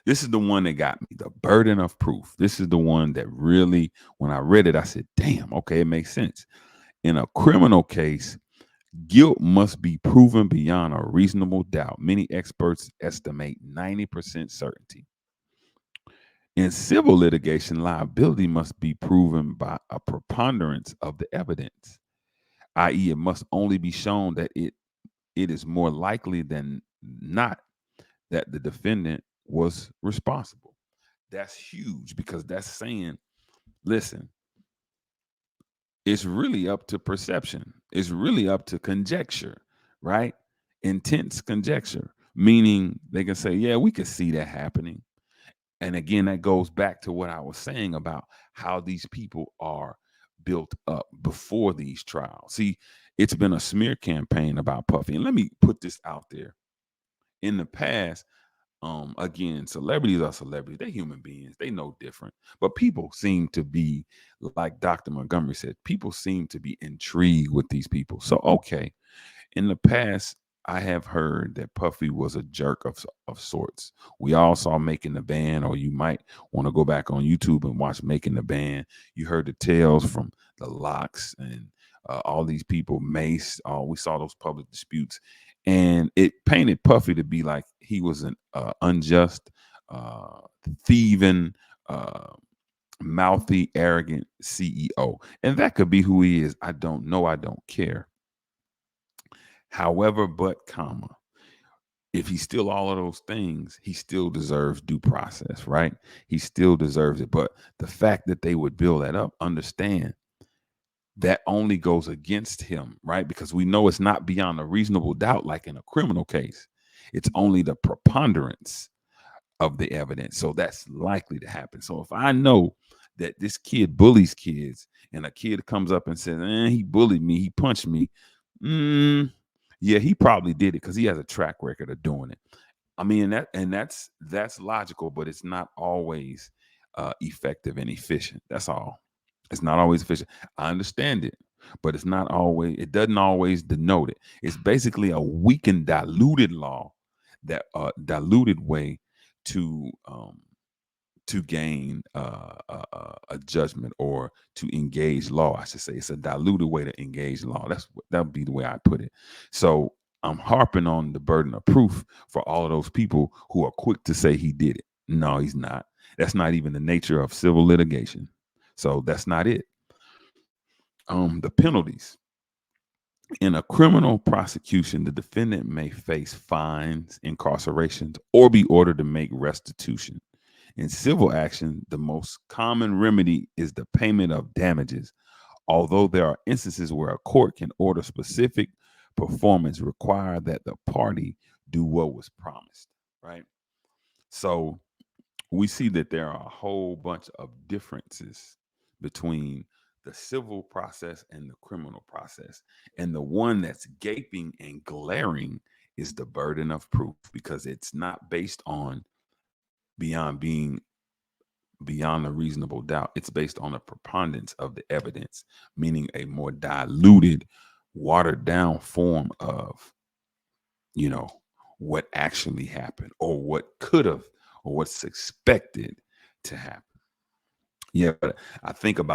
This is the one that got me, the burden of proof. This is the one that really, when I read it, I said, damn, okay, it makes sense. In a criminal case, guilt must be proven beyond a reasonable doubt. Many experts estimate 90% certainty. In civil litigation, liability must be proven by a preponderance of the evidence, i.e., it must only be shown that it is more likely than not that the defendant was responsible. That's huge because that's saying, listen, it's really up to perception. It's really up to conjecture, right? Intense conjecture, meaning they can say, yeah, we could see that happening. And again, that goes back to what I was saying about how these people are built up before these trials. See, it's been a smear campaign about Puffy. And let me put this out there. In the past, again, celebrities are celebrities. They're human beings. They know different. But people seem to be, like Dr. Montgomery said, people seem to be intrigued with these people. So, okay, in the past, I have heard that Puffy was a jerk of sorts. We all saw Making the Band, or you might want to go back on YouTube and watch Making the Band. You heard the tales from the Locks and all these people, Mace. We saw those public disputes, and it painted Puffy to be like he was an unjust, uh, thieving, uh, mouthy, arrogant CEO, and that could be who he is. I don't know. I don't care. However, but comma, if he's still all of those things, he still deserves due process, right? He still deserves it. But the fact that they would build that up, understand that only goes against him, right? Because we know it's not beyond a reasonable doubt, like in a criminal case. It's only the preponderance of the evidence. So that's likely to happen. So if I know that this kid bullies kids and a kid comes up and says, he bullied me, he punched me, mm, yeah, he probably did it because he has a track record of doing it. I mean, that's logical, but it's not always effective and efficient. That's all. It's not always efficient. I understand it, but it's not always. It doesn't always denote it. It's basically a weakened, diluted law, that diluted way to gain a judgment, or to engage law. I should say it's a diluted way to engage law. That would be the way I put it. So I'm harping on the burden of proof for all of those people who are quick to say he did it. No, he's not. That's not even the nature of civil litigation. So that's not it. The penalties. In a criminal prosecution, the defendant may face fines, incarcerations, or be ordered to make restitution. In civil action, the most common remedy is the payment of damages, although there are instances where a court can order specific performance require that the party do what was promised, right? So we see that there are a whole bunch of differences between the civil process and the criminal process. And the one that's gaping and glaring is the burden of proof, because it's not based on beyond being beyond a reasonable doubt. It's based on a preponderance of the evidence, meaning a more diluted, watered down form of, you know, what actually happened, or what could have, or what's expected to happen. Yeah, but I think about